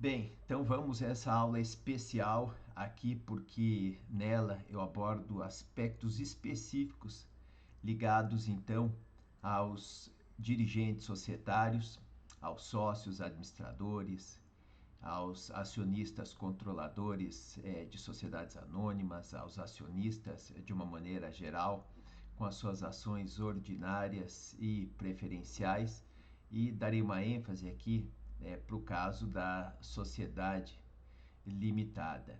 Bem, então vamos a essa aula especial aqui porque nela eu abordo aspectos específicos ligados então aos dirigentes societários, aos sócios administradores, aos acionistas controladores de sociedades anônimas, aos acionistas de uma maneira geral, com as suas ações ordinárias e preferenciais, e darei uma ênfase aqui para o caso da sociedade limitada.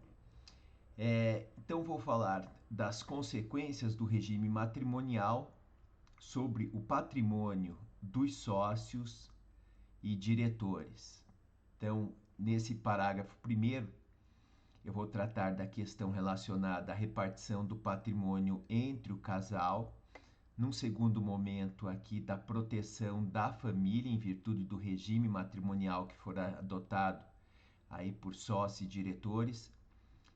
Então, vou falar das consequências do regime matrimonial sobre o patrimônio dos sócios e diretores. Então, nesse parágrafo primeiro, eu vou tratar da questão relacionada à repartição do patrimônio entre o casal. Num segundo momento, aqui da proteção da família em virtude do regime matrimonial que for adotado aí por sócios e diretores.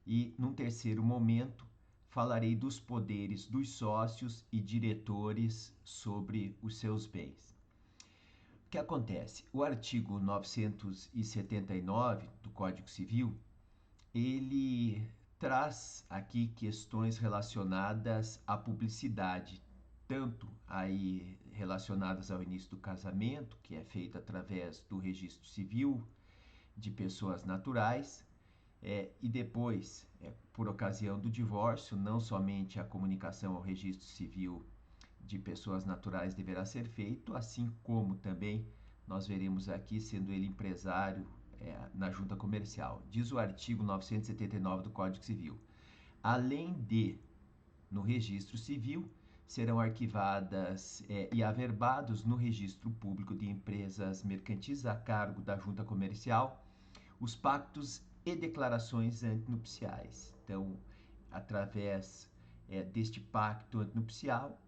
E num terceiro momento, falarei dos poderes dos sócios e diretores sobre os seus bens. O que acontece? O artigo 979 do Código Civil, ele traz aqui questões relacionadas à publicidade, tanto aí relacionadas ao início do casamento, que é feito através do registro civil de pessoas naturais, e depois, por ocasião do divórcio, não somente a comunicação ao registro civil de pessoas naturais deverá ser feito, assim como também nós veremos aqui, sendo ele empresário na junta comercial. Diz o artigo 979 do Código Civil. Além de, no registro civil, serão arquivadas e averbados no registro público de empresas mercantis a cargo da junta comercial os pactos e declarações antinupciais. Então, através deste pacto antinupcial,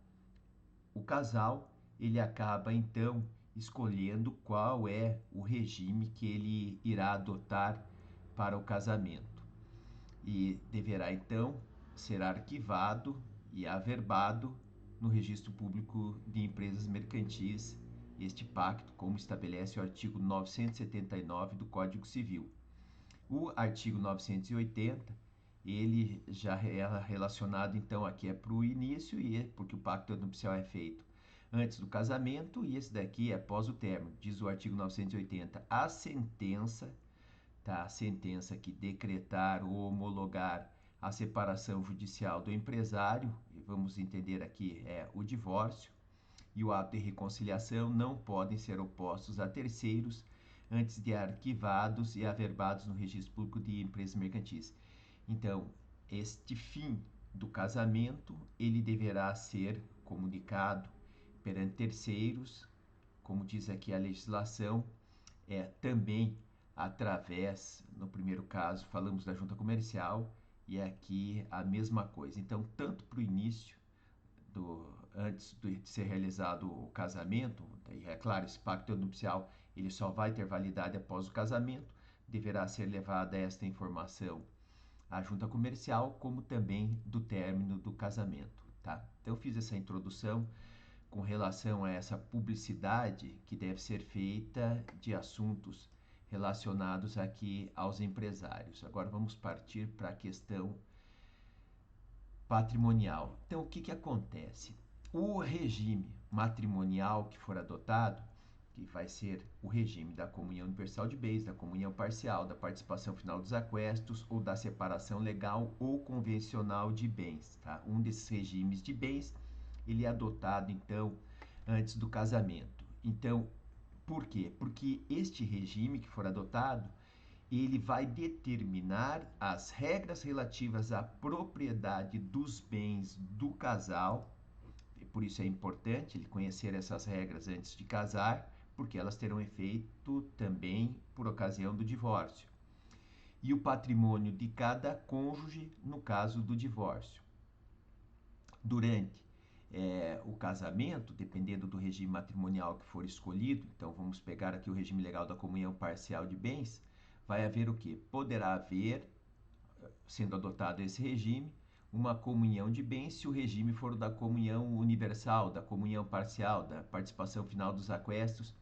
o casal ele acaba então escolhendo qual é o regime que ele irá adotar para o casamento e deverá então ser arquivado e averbado no registro público de empresas mercantis este pacto, como estabelece o artigo 979 do Código Civil. O artigo 980 ele já é relacionado então aqui para o início e porque o pacto nupcial é feito antes do casamento e esse daqui é após o término. Diz o artigo 980, a sentença, tá? A sentença que decretar ou homologar a separação judicial do empresário, e vamos entender aqui o divórcio, e o ato de reconciliação não podem ser opostos a terceiros antes de arquivados e averbados no registro público de empresas mercantis. Então, este fim do casamento, ele deverá ser comunicado perante terceiros, como diz aqui a legislação, também através, no primeiro caso, falamos da junta comercial, e aqui a mesma coisa. Então, tanto para o início, antes de ser realizado o casamento, e é claro, esse pacto nupcial ele só vai ter validade após o casamento, deverá ser levada esta informação à junta comercial, como também do término do casamento. Tá? Então, eu fiz essa introdução com relação a essa publicidade que deve ser feita de assuntos relacionados aqui aos empresários. Agora vamos partir para a questão patrimonial. Então, o que acontece? O regime matrimonial que for adotado, que vai ser o regime da comunhão universal de bens, da comunhão parcial, da participação final dos aquestos ou da separação legal ou convencional de bens, tá? Um desses regimes de bens, ele é adotado então antes do casamento. Então, por quê? Porque este regime que for adotado, ele vai determinar as regras relativas à propriedade dos bens do casal. E por isso é importante ele conhecer essas regras antes de casar, porque elas terão efeito também por ocasião do divórcio. E o patrimônio de cada cônjuge no caso do divórcio. Durante o casamento, dependendo do regime matrimonial que for escolhido, então vamos pegar aqui o regime legal da comunhão parcial de bens, vai haver o quê? Poderá haver, sendo adotado esse regime, uma comunhão de bens se o regime for da comunhão universal, da comunhão parcial, da participação final dos aquestos,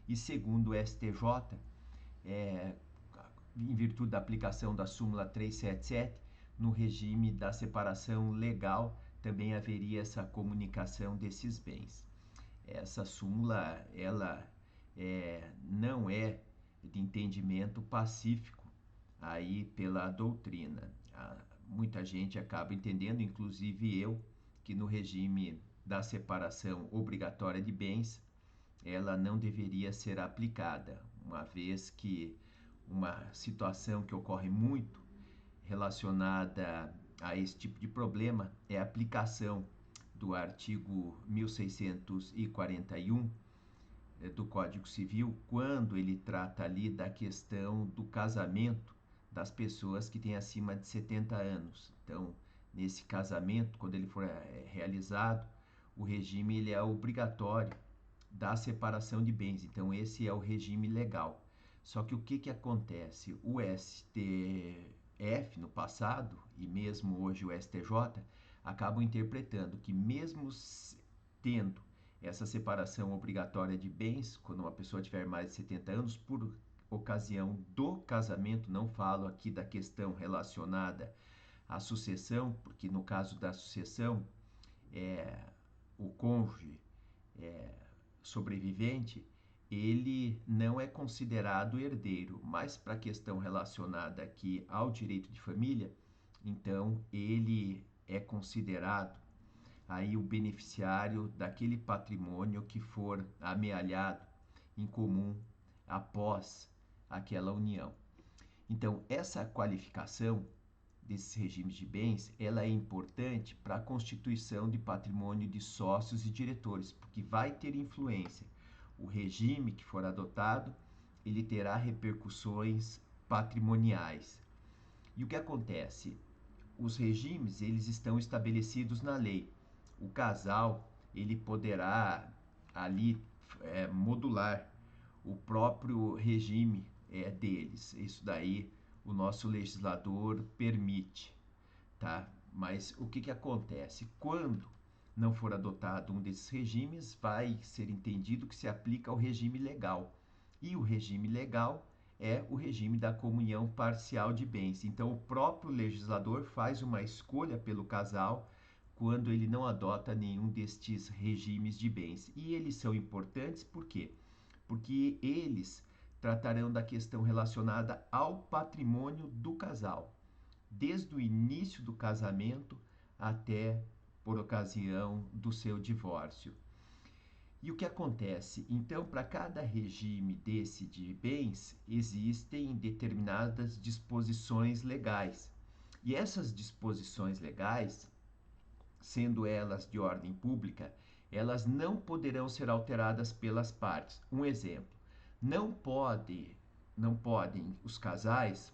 e segundo o STJ, em virtude da aplicação da súmula 377, no regime da separação legal, também haveria essa comunicação desses bens. Essa súmula, ela não é de entendimento pacífico aí pela doutrina. Muita gente acaba entendendo, inclusive eu, que no regime da separação obrigatória de bens, ela não deveria ser aplicada, uma vez que uma situação que ocorre muito relacionada a esse tipo de problema é a aplicação do artigo 1641 do Código Civil, quando ele trata ali da questão do casamento das pessoas que têm acima de 70 anos. Então, nesse casamento, quando ele for realizado, o regime ele é obrigatório da separação de bens. Então, esse é o regime legal. Só que o que acontece? O STF, no passado, e mesmo hoje o STJ, acabam interpretando que mesmo tendo essa separação obrigatória de bens, quando uma pessoa tiver mais de 70 anos, por ocasião do casamento, não falo aqui da questão relacionada à sucessão, porque no caso da sucessão, o cônjuge sobrevivente, ele não é considerado herdeiro, mas para a questão relacionada aqui ao direito de família, então ele é considerado aí o beneficiário daquele patrimônio que for amealhado em comum após aquela união. Então, essa qualificação desses regimes de bens, ela é importante para a constituição de patrimônio de sócios e diretores, porque vai ter influência. O regime que for adotado, ele terá repercussões patrimoniais. E o que acontece? Os regimes, eles estão estabelecidos na lei. O casal, ele poderá ali modular o próprio regime deles. Isso daí o nosso legislador permite, tá? Mas o que acontece? Quando não for adotado um desses regimes, vai ser entendido que se aplica ao regime legal. E o regime legal é o regime da comunhão parcial de bens. Então, o próprio legislador faz uma escolha pelo casal quando ele não adota nenhum destes regimes de bens. E eles são importantes por quê? Porque eles tratarão da questão relacionada ao patrimônio do casal, desde o início do casamento até por ocasião do seu divórcio. E o que acontece? Então, para cada regime desse de bens, existem determinadas disposições legais. E essas disposições legais, sendo elas de ordem pública, elas não poderão ser alteradas pelas partes. Um exemplo, não podem os casais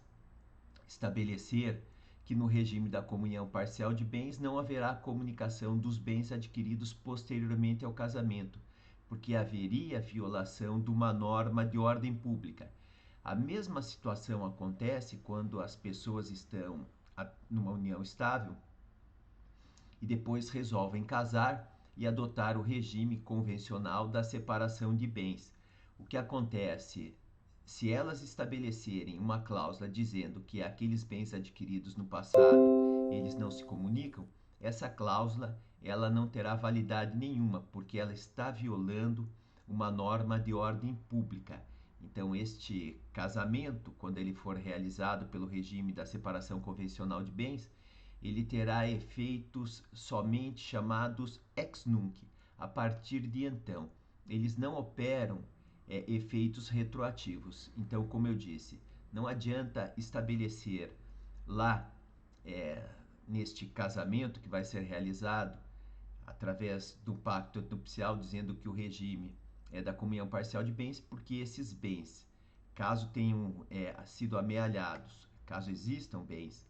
estabelecer que no regime da comunhão parcial de bens não haverá comunicação dos bens adquiridos posteriormente ao casamento, porque haveria violação de uma norma de ordem pública. A mesma situação acontece quando as pessoas estão numa união estável e depois resolvem casar e adotar o regime convencional da separação de bens. O que acontece? Se elas estabelecerem uma cláusula dizendo que aqueles bens adquiridos no passado, eles não se comunicam, essa cláusula ela não terá validade nenhuma, porque ela está violando uma norma de ordem pública. Então, este casamento, quando ele for realizado pelo regime da separação convencional de bens, ele terá efeitos somente chamados ex nunc, a partir de então. Eles não operam efeitos retroativos. Então, como eu disse, não adianta estabelecer lá, neste casamento que vai ser realizado através do pacto nupcial, dizendo que o regime é da comunhão parcial de bens, porque esses bens, caso tenham sido amealhados, caso existam bens,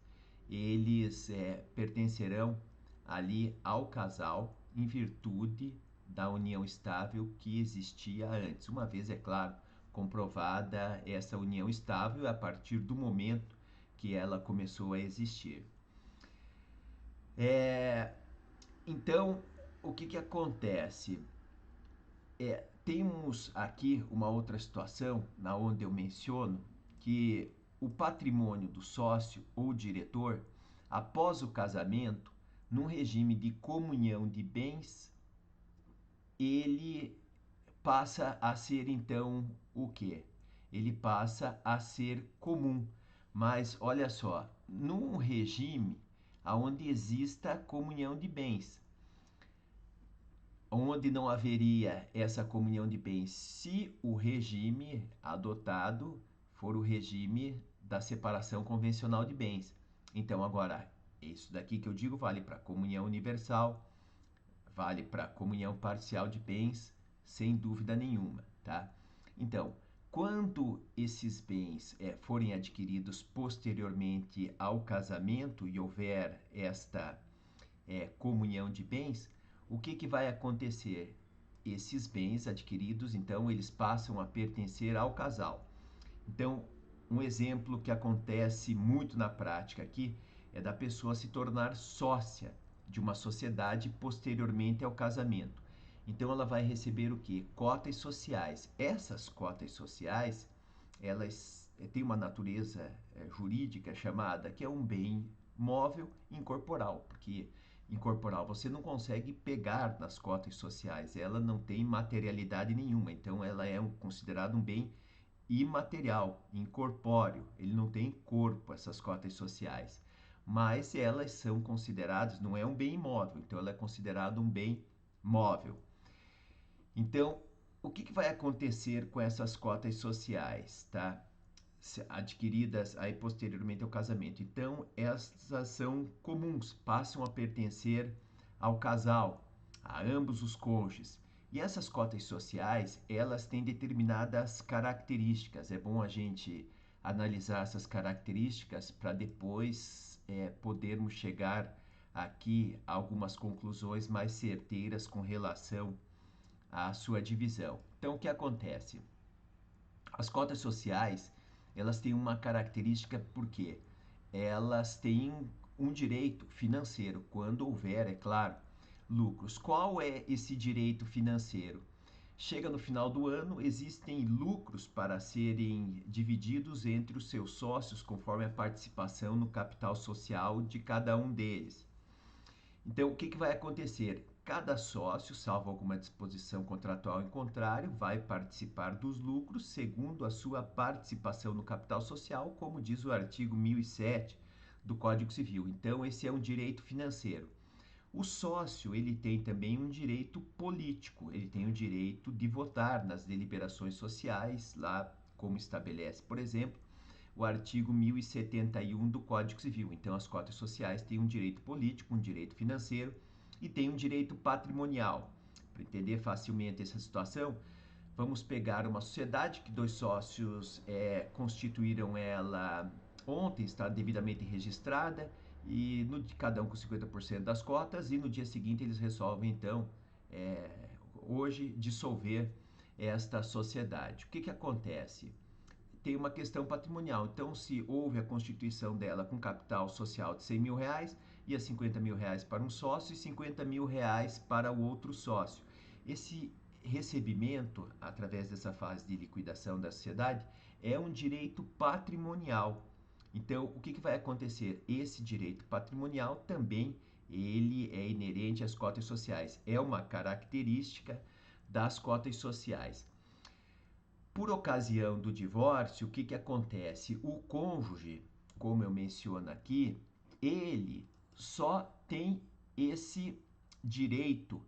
eles pertencerão ali ao casal em virtude da união estável que existia antes. Uma vez, é claro, comprovada essa união estável a partir do momento que ela começou a existir. Então, o que acontece? Temos aqui uma outra situação na onde eu menciono que o patrimônio do sócio ou diretor, após o casamento, num regime de comunhão de bens, ele passa a ser então o quê? Ele passa a ser comum. Mas olha só, num regime onde exista comunhão de bens, onde não haveria essa comunhão de bens se o regime adotado for o regime da separação convencional de bens. Então, agora, isso daqui que eu digo vale para comunhão universal, vale para comunhão parcial de bens, sem dúvida nenhuma, tá? Então, quando esses bens forem adquiridos posteriormente ao casamento e houver esta comunhão de bens, o que vai acontecer? Esses bens adquiridos, então, eles passam a pertencer ao casal. Então, um exemplo que acontece muito na prática aqui é da pessoa se tornar sócia de uma sociedade posteriormente ao casamento. Então, ela vai receber o quê? Cotas sociais. Essas cotas sociais, elas têm uma natureza jurídica chamada que é um bem móvel incorporal, porque incorporal você não consegue pegar nas cotas sociais, ela não tem materialidade nenhuma, então ela é considerado um bem imaterial, incorpóreo, ele não tem corpo, essas cotas sociais, mas elas são consideradas, não é um bem imóvel, então ela é considerada um bem móvel. Então, o que vai acontecer com essas cotas sociais, tá? Adquiridas aí posteriormente ao casamento. Então, essas são comuns, passam a pertencer ao casal, a ambos os cônjuges. E essas cotas sociais, elas têm determinadas características. É bom a gente analisar essas características para depois podermos chegar aqui a algumas conclusões mais certeiras com relação à sua divisão. Então, o que acontece? As cotas sociais, elas têm uma característica porque elas têm um direito financeiro, quando houver, é claro, lucros. Qual é esse direito financeiro? Chega no final do ano, existem lucros para serem divididos entre os seus sócios conforme a participação no capital social de cada um deles. Então, o que vai acontecer? Cada sócio, salvo alguma disposição contratual em contrário, vai participar dos lucros segundo a sua participação no capital social, como diz o artigo 1007 do Código Civil. Então, esse é um direito financeiro. O sócio, ele tem também um direito político, ele tem o direito de votar nas deliberações sociais, lá como estabelece, por exemplo, o artigo 1071 do Código Civil. Então, as cotas sociais têm um direito político, um direito financeiro e tem um direito patrimonial. Para entender facilmente essa situação, vamos pegar uma sociedade que dois sócios constituíram ela ontem, está devidamente registrada, e cada um com 50% das cotas, e no dia seguinte eles resolvem, então, hoje, dissolver esta sociedade. O que acontece? Tem uma questão patrimonial. Então, se houve a constituição dela com capital social de 100 mil reais, ia 50 mil reais para um sócio e 50 mil reais para o outro sócio. Esse recebimento, através dessa fase de liquidação da sociedade, é um direito patrimonial. Então, o que vai acontecer? Esse direito patrimonial também ele é inerente às cotas sociais. É uma característica das cotas sociais. Por ocasião do divórcio, o que acontece? O cônjuge, como eu menciono aqui, ele só tem esse direito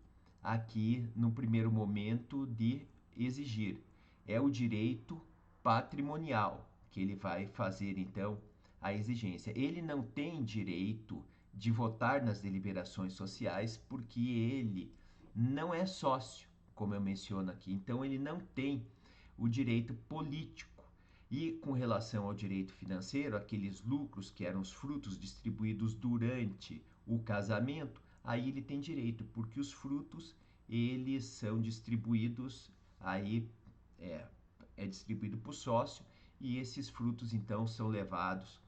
aqui no primeiro momento de exigir. É o direito patrimonial que ele vai fazer então a exigência. Ele não tem direito de votar nas deliberações sociais porque ele não é sócio, como eu menciono aqui. Então ele não tem o direito político. E com relação ao direito financeiro, aqueles lucros que eram os frutos distribuídos durante o casamento, aí ele tem direito, porque os frutos eles são distribuídos, aí é distribuído para o sócio, e esses frutos então são levados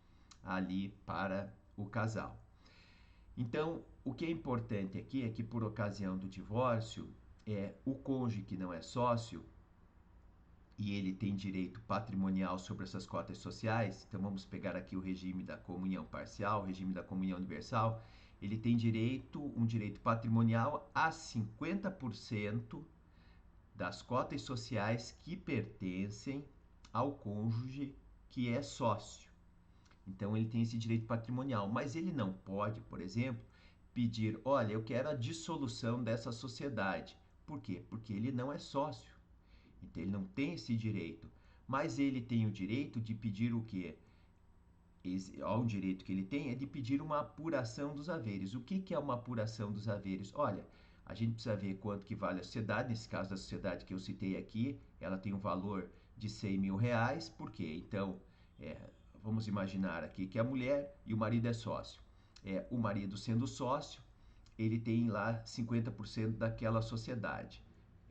ali para o casal. Então, o que é importante aqui é que por ocasião do divórcio, o cônjuge que não é sócio, e ele tem direito patrimonial sobre essas cotas sociais, então vamos pegar aqui o regime da comunhão parcial, o regime da comunhão universal, ele tem um direito patrimonial a 50% das cotas sociais que pertencem ao cônjuge que é sócio. Então ele tem esse direito patrimonial, mas ele não pode, por exemplo, pedir, olha, eu quero a dissolução dessa sociedade. Por quê? Porque ele não é sócio. Então ele não tem esse direito. Mas ele tem o direito de pedir o quê? O direito que ele tem é de pedir uma apuração dos haveres. O que é uma apuração dos haveres? Olha, a gente precisa ver quanto que vale a sociedade. Nesse caso da sociedade que eu citei aqui, ela tem um valor de 100 mil reais. Por quê? Então, vamos imaginar aqui que a mulher e o marido é sócio. O marido sendo sócio, ele tem lá 50% daquela sociedade,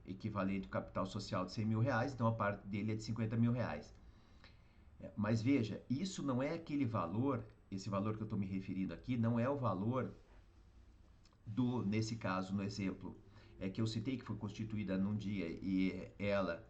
equivalente ao capital social de 100 mil reais, então a parte dele é de 50 mil reais. Mas veja, isso não é aquele valor, esse valor que eu estou me referindo aqui, não é o valor nesse caso, no exemplo, que eu citei, que foi constituída num dia e ela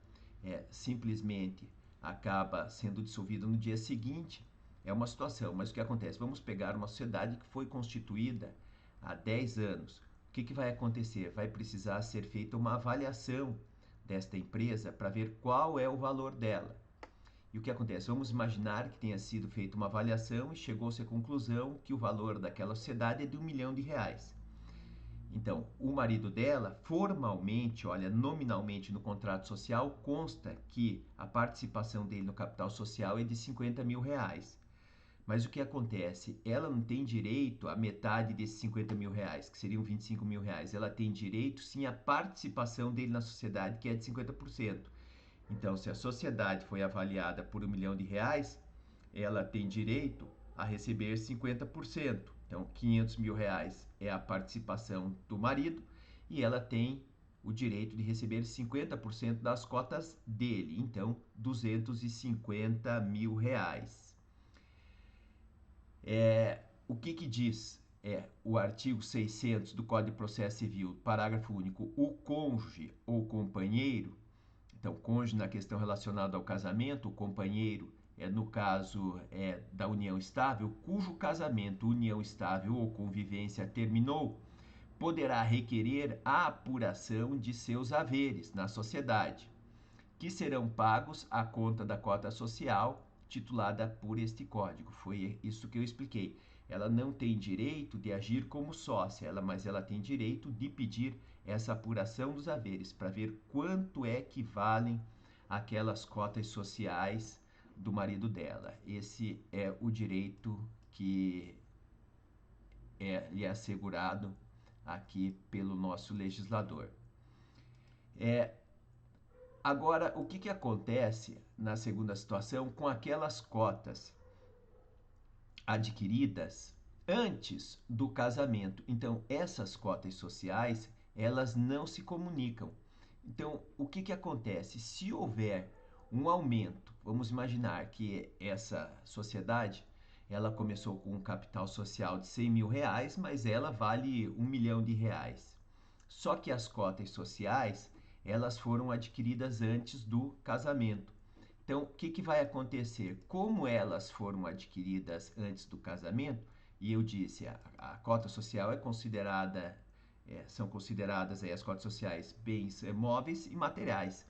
simplesmente acaba sendo dissolvida no dia seguinte, é uma situação. Mas o que acontece? Vamos pegar uma sociedade que foi constituída há 10 anos. O que vai acontecer? Vai precisar ser feita uma avaliação desta empresa para ver qual é o valor dela. E o que acontece? Vamos imaginar que tenha sido feita uma avaliação e chegou-se à conclusão que o valor daquela sociedade é de R$1 milhão. Então, o marido dela, formalmente, olha, nominalmente no contrato social, consta que a participação dele no capital social é de 50 mil reais. Mas o que acontece? Ela não tem direito a metade desses 50 mil reais, que seriam 25 mil reais. Ela tem direito, sim, à participação dele na sociedade, que é de 50%. Então, se a sociedade foi avaliada por R$1 milhão, ela tem direito a receber 50%. Então, 500 mil reais é a participação do marido e ela tem o direito de receber 50% das cotas dele. Então, 250 mil reais. O que diz o artigo 600 do Código de Processo Civil, parágrafo único? O cônjuge ou companheiro, então, cônjuge na questão relacionada ao casamento, o companheiro no caso da união estável, cujo casamento, união estável ou convivência terminou, poderá requerer a apuração de seus haveres na sociedade, que serão pagos à conta da cota social titulada por este código. Foi isso que eu expliquei. Ela não tem direito de agir como sócia, mas ela tem direito de pedir essa apuração dos haveres para ver quanto é que valem aquelas cotas sociais do marido dela. Esse é o direito que lhe é assegurado aqui pelo nosso legislador. Agora, o que acontece na segunda situação com aquelas cotas adquiridas antes do casamento? Então, essas cotas sociais, elas não se comunicam. Então, o que acontece? Se houver um aumento, vamos imaginar que essa sociedade, ela começou com um capital social de 100 mil reais, mas ela vale R$1 milhão. Só que as cotas sociais, elas foram adquiridas antes do casamento. Então, o que vai acontecer? Como elas foram adquiridas antes do casamento, e eu disse, a cota social é considerada, são consideradas aí as cotas sociais bens móveis e materiais.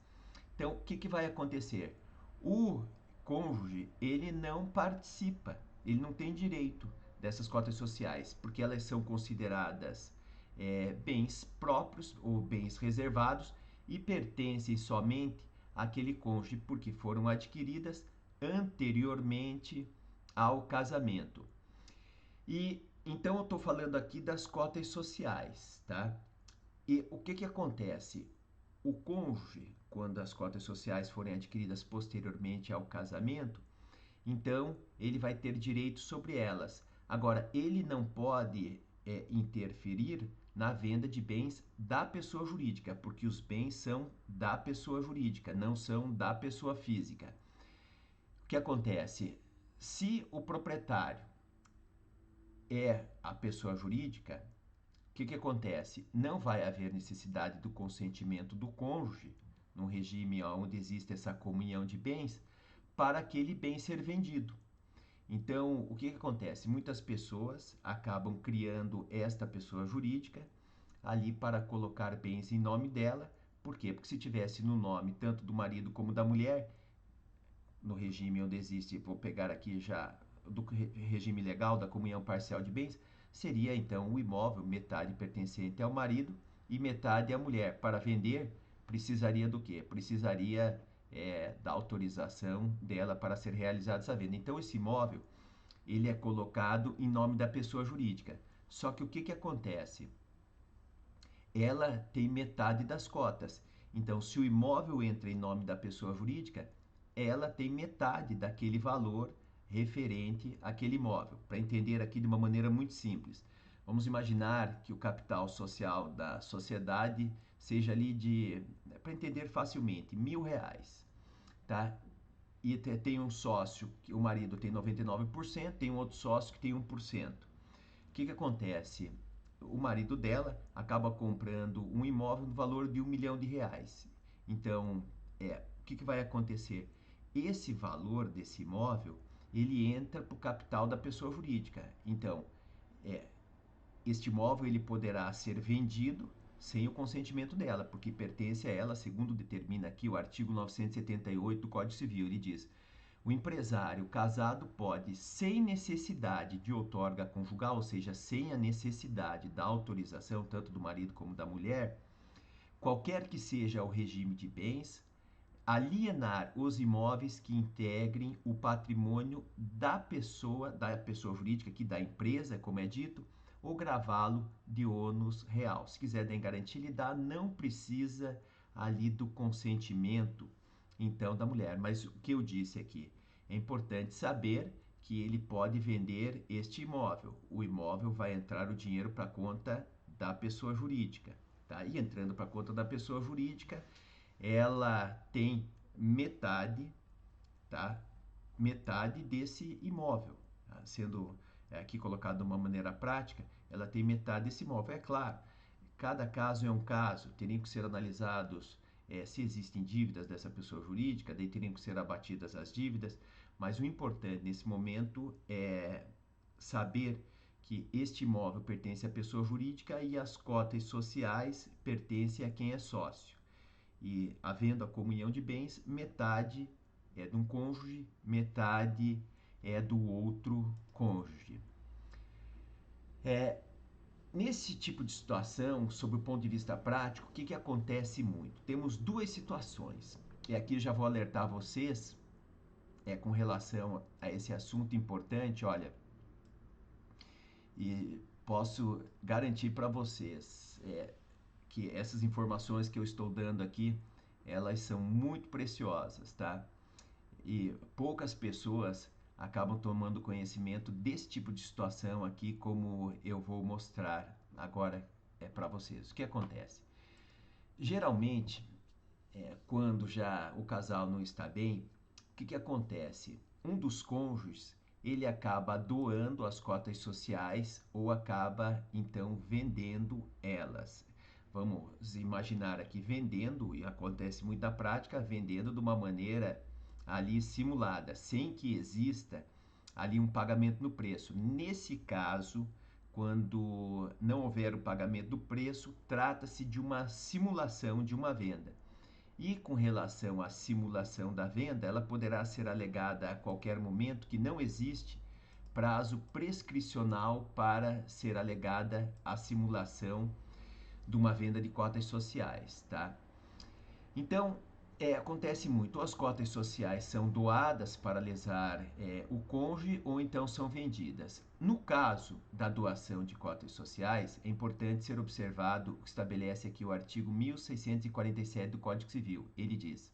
Então, o que vai acontecer? O cônjuge, ele não participa, ele não tem direito dessas cotas sociais, porque elas são consideradas bens próprios ou bens reservados e pertencem somente àquele cônjuge, porque foram adquiridas anteriormente ao casamento. E então eu estou falando aqui das cotas sociais, tá? E o que acontece? O cônjuge, quando as cotas sociais forem adquiridas posteriormente ao casamento, então ele vai ter direito sobre elas. Agora, ele não pode interferir na venda de bens da pessoa jurídica, porque os bens são da pessoa jurídica, não são da pessoa física. O que acontece? Se o proprietário é a pessoa jurídica, o que acontece? Não vai haver necessidade do consentimento do cônjuge num regime onde existe essa comunhão de bens, para aquele bem ser vendido. Então, o que acontece? Muitas pessoas acabam criando esta pessoa jurídica ali para colocar bens em nome dela. Por quê? Porque se tivesse no nome tanto do marido como da mulher, no regime onde existe, vou pegar aqui já do regime legal da comunhão parcial de bens, seria então o imóvel, metade pertencente ao marido e metade à mulher. Para vender, precisaria do quê? Precisaria da autorização dela para ser realizada essa venda. Então, esse imóvel, ele é colocado em nome da pessoa jurídica. Só que o que acontece? Ela tem metade das cotas. Então, se o imóvel entra em nome da pessoa jurídica, ela tem metade daquele valor referente àquele imóvel. Para entender aqui de uma maneira muito simples, vamos imaginar que o capital social da sociedade seja ali de, para entender facilmente, R$ 1.000, tá? E tem um sócio, que o marido tem 99%, tem um outro sócio que tem 1%. O que acontece? O marido dela acaba comprando um imóvel no valor de R$ 1.000.000. Então, o que vai acontecer? Esse valor desse imóvel, ele entra para o capital da pessoa jurídica. Então, este imóvel ele poderá ser vendido sem o consentimento dela, porque pertence a ela, segundo determina aqui o artigo 978 do Código Civil. Ele diz: o empresário casado pode, sem necessidade de outorga conjugal, ou seja, sem a necessidade da autorização tanto do marido como da mulher, qualquer que seja o regime de bens, alienar os imóveis que integrem o patrimônio da pessoa jurídica, aqui da empresa, como é dito, ou gravá-lo de ônus real. Se quiser dar em garantia, ele dá, não precisa ali do consentimento, então, da mulher. Mas o que eu disse aqui, é importante saber que ele pode vender este imóvel. O imóvel vai entrar o dinheiro para a conta da pessoa jurídica, tá? E entrando para a conta da pessoa jurídica, ela tem metade, tá? Metade desse imóvel, tá? Sendo aqui colocado de uma maneira prática, ela tem metade desse imóvel. É claro, cada caso é um caso, teriam que ser analisados se existem dívidas dessa pessoa jurídica, daí teriam que ser abatidas as dívidas, mas o importante nesse momento é saber que este imóvel pertence à pessoa jurídica e as cotas sociais pertencem a quem é sócio. E havendo a comunhão de bens, metade é de um cônjuge, metade é do outro cônjuge. Nesse tipo de situação, sob o ponto de vista prático, o que acontece muito? Temos duas situações, e aqui já vou alertar vocês com relação a esse assunto importante. Olha, e posso garantir para vocês que essas informações que eu estou dando aqui, elas são muito preciosas, tá? E poucas pessoas acabam tomando conhecimento desse tipo de situação aqui, como eu vou mostrar agora para vocês. O que acontece? Geralmente, quando já o casal não está bem, o que acontece? Um dos cônjuges, ele acaba doando as cotas sociais ou acaba, então, vendendo elas. Vamos imaginar aqui vendendo, e acontece muito na prática, vendendo de uma maneira ali simulada, sem que exista ali um pagamento no preço. Nesse caso, quando não houver o pagamento do preço, trata-se de uma simulação de uma venda. E com relação à simulação da venda, ela poderá ser alegada a qualquer momento, que não existe prazo prescricional para ser alegada a simulação de uma venda de cotas sociais, tá? Então, acontece muito, as cotas sociais são doadas para lesar o cônjuge ou então são vendidas. No caso da doação de cotas sociais, é importante ser observado o que estabelece aqui o artigo 1647 do Código Civil. Ele diz: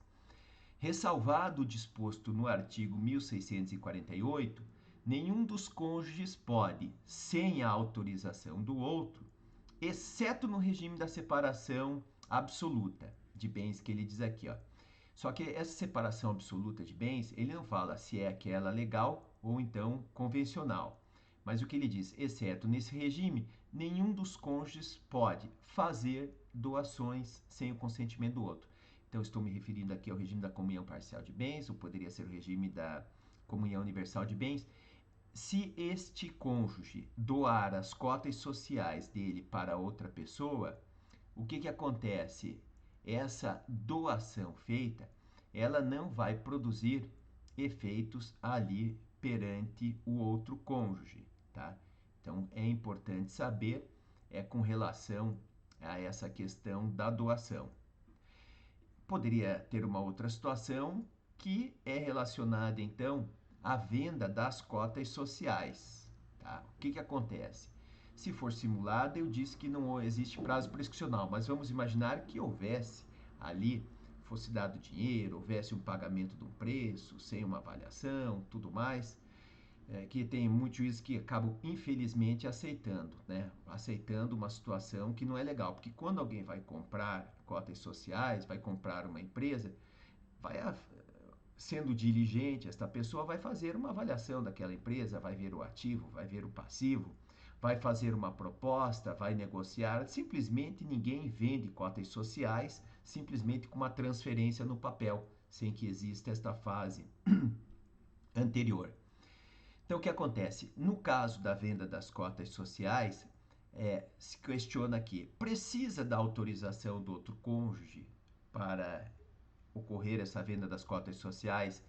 ressalvado o disposto no artigo 1648, nenhum dos cônjuges pode, sem a autorização do outro, exceto no regime da separação absoluta de bens que ele diz aqui, ó. Só que essa separação absoluta de bens, ele não fala se é aquela legal ou então convencional. Mas o que ele diz, exceto nesse regime, nenhum dos cônjuges pode fazer doações sem o consentimento do outro. Então, estou me referindo aqui ao regime da comunhão parcial de bens, ou poderia ser o regime da comunhão universal de bens. Se este cônjuge doar as cotas sociais dele para outra pessoa, o que acontece? Essa doação feita, ela não vai produzir efeitos ali perante o outro cônjuge, tá? Então, é importante saber com relação a essa questão da doação. Poderia ter uma outra situação que é relacionada, então, à venda das cotas sociais, tá? O que acontece? Se for simulado, eu disse que não existe prazo prescricional, mas vamos imaginar que houvesse ali, fosse dado dinheiro, houvesse um pagamento de um preço, sem uma avaliação, tudo mais, que tem muitos juízes que acabam, infelizmente, aceitando, né? Aceitando uma situação que não é legal, porque quando alguém vai comprar cotas sociais, vai comprar uma empresa, vai sendo diligente, esta pessoa vai fazer uma avaliação daquela empresa, vai ver o ativo, vai ver o passivo, vai fazer uma proposta, vai negociar. Simplesmente ninguém vende cotas sociais simplesmente com uma transferência no papel, sem que exista esta fase anterior. Então, o que acontece? No caso da venda das cotas sociais, se questiona aqui, precisa da autorização do outro cônjuge para ocorrer essa venda das cotas sociais?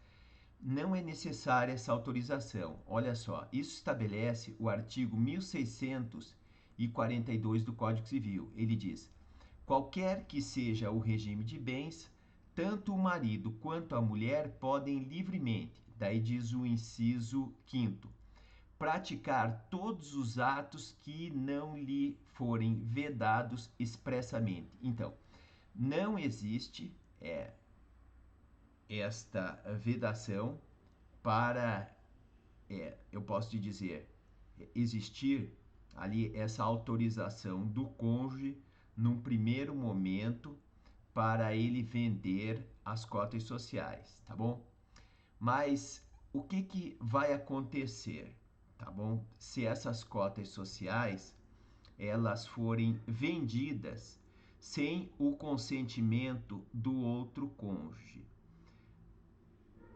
Não é necessária essa autorização. Olha só, isso estabelece o artigo 1642 do Código Civil. Ele diz: qualquer que seja o regime de bens, tanto o marido quanto a mulher podem livremente, daí diz o inciso 5º, praticar todos os atos que não lhe forem vedados expressamente. Então, não existe esta vedação para, eu posso te dizer, existir ali essa autorização do cônjuge num primeiro momento para ele vender as cotas sociais, tá bom? Mas o que vai acontecer, tá bom? Se essas cotas sociais elas forem vendidas sem o consentimento do outro cônjuge.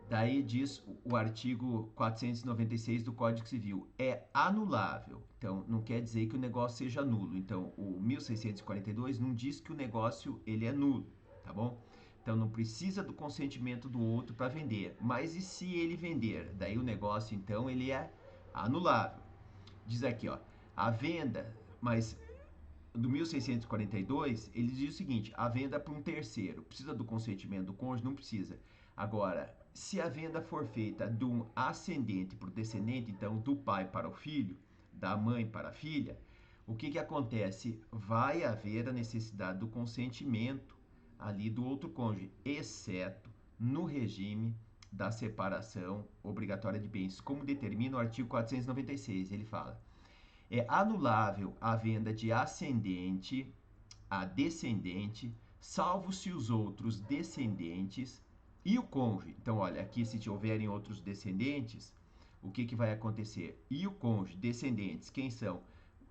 Daí diz o artigo 496 do Código Civil, é anulável. Então, não quer dizer que o negócio seja nulo. Então, o 1642 não diz que o negócio ele é nulo, tá bom? Então, não precisa do consentimento do outro para vender. Mas e se ele vender? Daí o negócio, então, ele é anulável. Diz aqui, ó, a venda, mas do 1642, ele diz o seguinte: a venda para um terceiro. Precisa do consentimento do cônjuge? Não precisa. Agora, se a venda for feita de um ascendente para o descendente, então do pai para o filho, da mãe para a filha, o que acontece? Vai haver a necessidade do consentimento ali do outro cônjuge, exceto no regime da separação obrigatória de bens, como determina o artigo 496. Ele fala: é anulável a venda de ascendente a descendente, salvo se os outros descendentes e o cônjuge. Então, olha, aqui se houverem outros descendentes, o que vai acontecer? E o cônjuge, descendentes, quem são?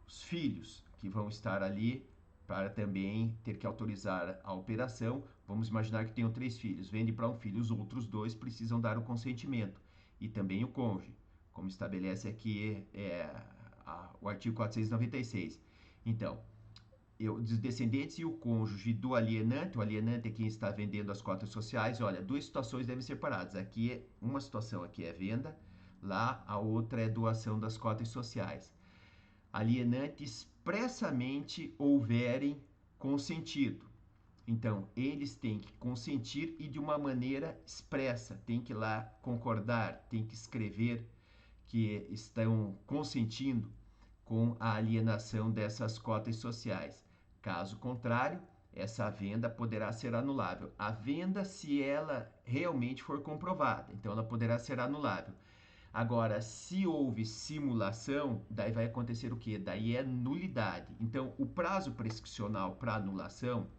Os filhos que vão estar ali para também ter que autorizar a operação. Vamos imaginar que tenham 3 filhos, vende para um filho, os outros 2 precisam dar o consentimento. E também o cônjuge, como estabelece aqui o artigo 496. Então, dos descendentes e o cônjuge do alienante, o alienante é quem está vendendo as cotas sociais. Olha, 2 situações devem ser separadas. Aqui, uma situação aqui é venda, lá a outra é doação das cotas sociais. Alienante expressamente houverem consentido. Então, eles têm que consentir e de uma maneira expressa, tem que ir lá concordar, tem que escrever que estão consentindo com a alienação dessas cotas sociais. Caso contrário, essa venda poderá ser anulável. A venda, se ela realmente for comprovada, então ela poderá ser anulável. Agora, se houve simulação, daí vai acontecer o quê? Daí é nulidade. Então, o prazo prescricional para anulação,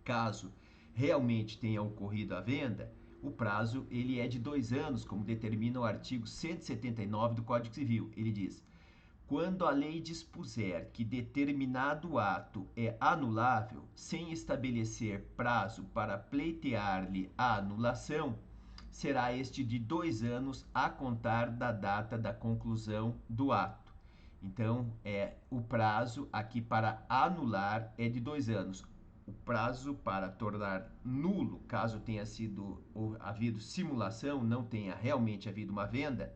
caso realmente tenha ocorrido a venda, o prazo ele é de 2 anos, como determina o artigo 179 do Código Civil. Ele diz: Quando a lei dispuser que determinado ato é anulável, sem estabelecer prazo para pleitear-lhe a anulação, será este de 2 anos a contar da data da conclusão do ato. Então, o prazo aqui para anular é de 2 anos. O prazo para tornar nulo, caso tenha havido simulação, não tenha realmente havido uma venda,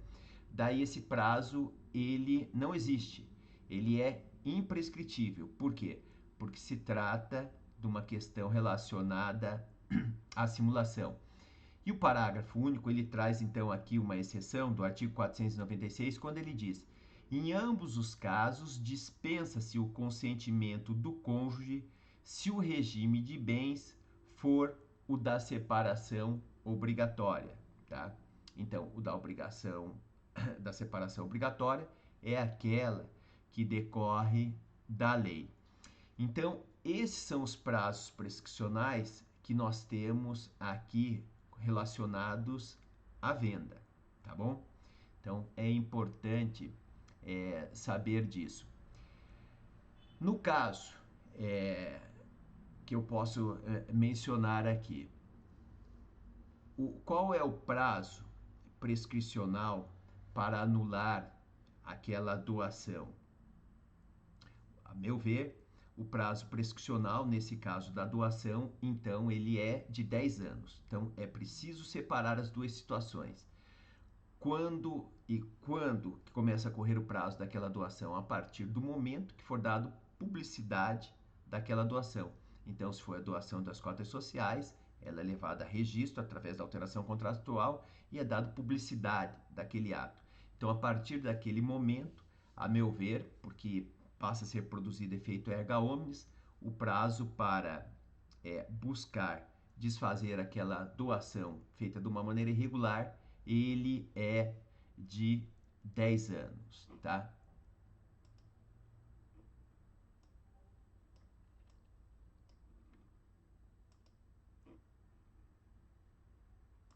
daí esse prazo ele não existe. Ele é imprescritível. Por quê? Porque se trata de uma questão relacionada à simulação. E o parágrafo único, ele traz então aqui uma exceção do artigo 496, quando ele diz: em ambos os casos, dispensa-se o consentimento do cônjuge se o regime de bens for o da separação obrigatória, tá? Então, o da obrigação da separação obrigatória é aquela que decorre da lei. Então, esses são os prazos prescricionais que nós temos aqui relacionados à venda, tá bom? Então, é importante saber disso. No caso que eu posso mencionar aqui, qual é o prazo prescricional para anular aquela doação? A meu ver, o prazo prescricional, nesse caso da doação, então ele é de 10 anos. Então, é preciso separar as duas situações. Quando que começa a correr o prazo daquela doação? A partir do momento que for dado publicidade daquela doação. Então, se for a doação das cotas sociais, ela é levada a registro através da alteração contratual e é dado publicidade daquele ato. Então, a partir daquele momento, a meu ver, porque passa a ser produzido efeito erga omnes, o prazo para buscar desfazer aquela doação feita de uma maneira irregular, ele é de 10 anos, tá?